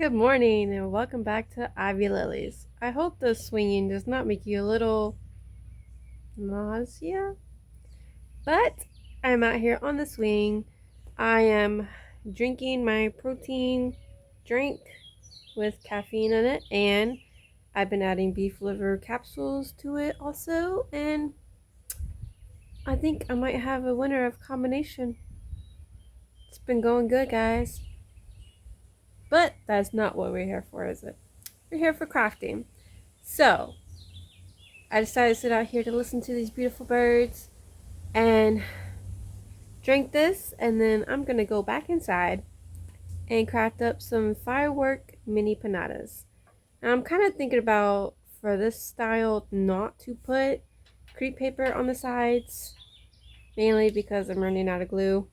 Good morning and welcome back to Ivy Lilies. I hope the swinging does not make you a little nausea, but I'm out here on the swing. I am drinking my protein drink with caffeine in it, and I've been adding beef liver capsules to it also, and I think I might have a winner of combination. It's been going good, guys. But that's not what we're here for, is it? We're here for crafting. So, I decided to sit out here to listen to these beautiful birds and drink this, and then I'm gonna go back inside and craft up some FireWork Mini Pinatas. Now I'm kind of thinking about, for this style, not to put crepe paper on the sides, mainly because I'm running out of glue,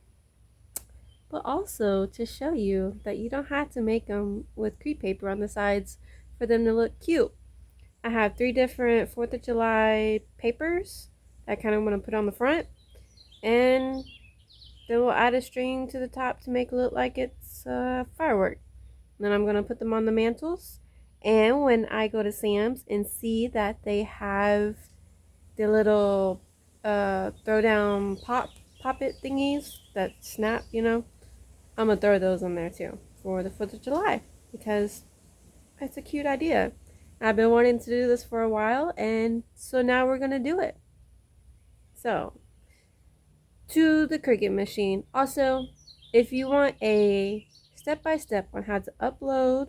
but also to show you that you don't have to make them with crepe paper on the sides for them to look cute. I have 3 different 4th of July papers that I kind of want to put on the front, and then we'll add a string to the top to make it look like it's firework. Then I'm going to put them on the mantles, and when I go to Sam's and see that they have the little throw down pop it thingies that snap, I'm going to throw those on there too for the 4th of July because it's a cute idea. I've been wanting to do this for a while, and so now we're going to do it. So, to the Cricut machine. Also, if you want a step-by-step on how to upload,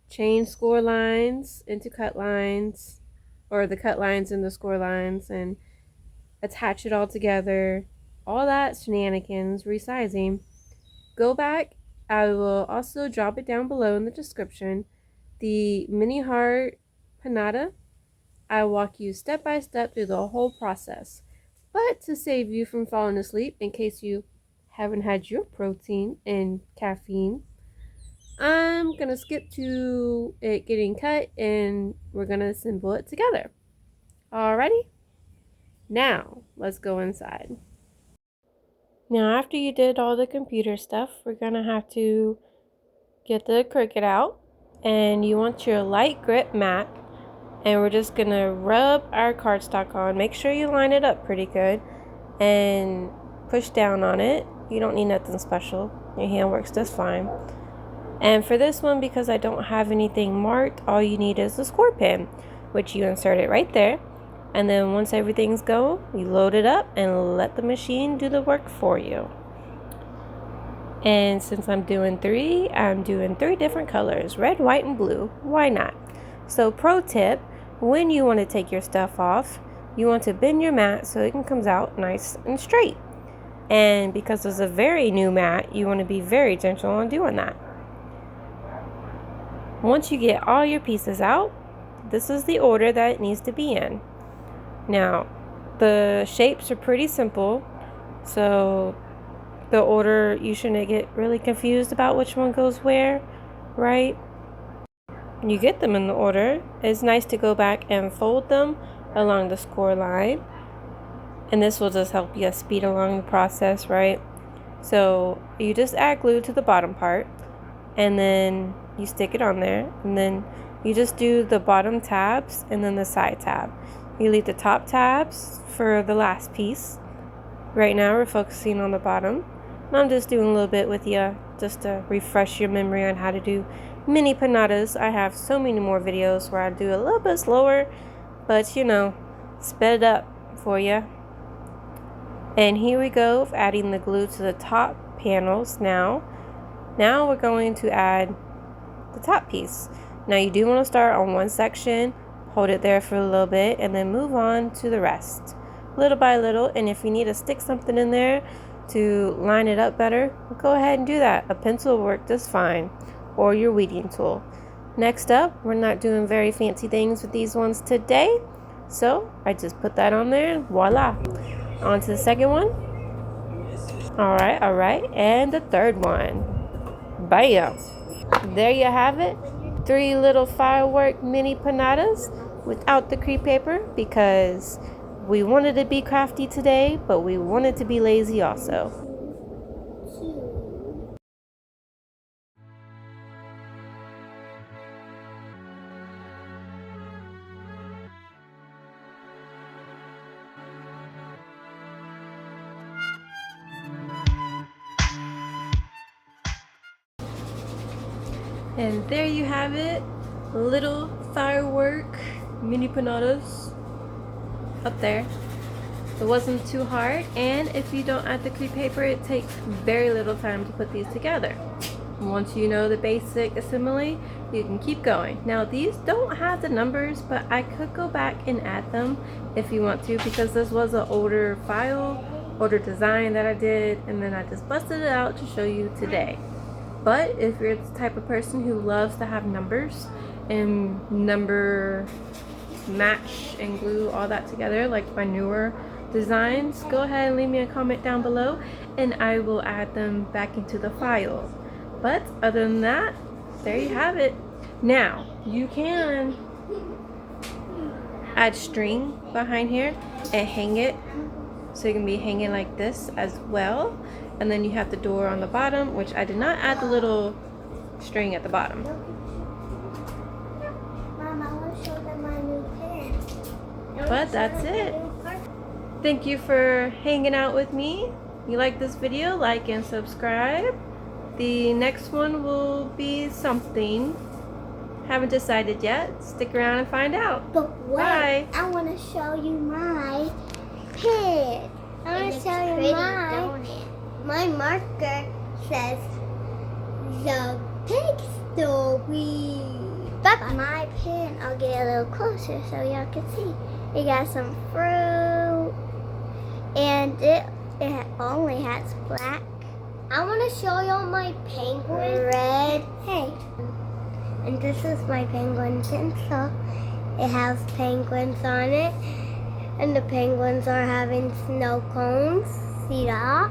change score lines into cut lines, or the cut lines into score lines, and attach it all together, all that shenanigans, resizing, go back. I will also drop it down below in the description. The mini heart pinata, I walk you step by step through the whole process. But to save you from falling asleep, in case you haven't had your protein and caffeine, I'm gonna skip to it getting cut and we're gonna assemble it together. Alrighty? Now, let's go inside. Now, after you did all the computer stuff, we're gonna have to get the Cricut out, and you want your light grip mat, and we're just gonna rub our cardstock on. Make sure you line it up pretty good and push down on it. You don't need nothing special. Your hand works just fine. And for this one, because I don't have anything marked, all you need is a score pin, which you insert it right there. And then once everything's go, you load it up and let the machine do the work for you. And since I'm doing 3 different colors, red, white, and blue. Why not? So pro tip, when you want to take your stuff off, you want to bend your mat so it comes out nice and straight. And because it's a very new mat, you want to be very gentle on doing that. Once you get all your pieces out, this is the order that it needs to be in. Now, the shapes are pretty simple, so the order, you shouldn't get really confused about which one goes where, right? You get them in the order. It's nice to go back and fold them along the score line, and this will just help you speed along the process, right? So you just add glue to the bottom part, and then you stick it on there, and then you just do the bottom tabs and then the side tab. You leave the top tabs for the last piece. Right now we're focusing on the bottom. I'm just doing a little bit with you just to refresh your memory on how to do mini pinatas. I have so many more videos where I do a little bit slower, but sped it up for you. And here we go, adding the glue to the top panels now. Now we're going to add the top piece. Now you do want to start on one section, hold it there for a little bit, and then move on to the rest, little by little. And if you need to stick something in there to line it up better, go ahead and do that. A pencil will work just fine, or your weeding tool. Next up, we're not doing very fancy things with these ones today, so I just put that on there and voila. On to the second one. All right, and the third one. Bam! There you have it. 3 little FireWork Mini Pinatas without the crepe paper, because we wanted to be crafty today, but we wanted to be lazy also. And there you have it, little FireWork Mini Pinatas up there. It wasn't too hard, and if you don't add the crepe paper, it takes very little time to put these together. Once you know the basic assembly, you can keep going. Now these don't have the numbers, but I could go back and add them if you want to, because this was an older file, older design that I did, and then I just busted it out to show you today. But if you're the type of person who loves to have numbers and number match and glue all that together, like my newer designs, go ahead and leave me a comment down below and I will add them back into the file. But other than that, there you have it. Now you can add string behind here and hang it, so you can be hanging like this as well. And then you have the door on the bottom, which I did not add the little string at the bottom. Mom, I want to show them my new pen. But that's it. Thank you for hanging out with me. If you like this video, like and subscribe. The next one will be something. Haven't decided yet. Stick around and find out. But wait, Bye. I want to show you my pen. I want to show you my marker says the pig story. But my pen, I'll get a little closer so y'all can see. It got some fruit, and it only has black. I want to show y'all my penguin. Red. Hey. And this is my penguin pencil. It has penguins on it. And the penguins are having snow cones. See that?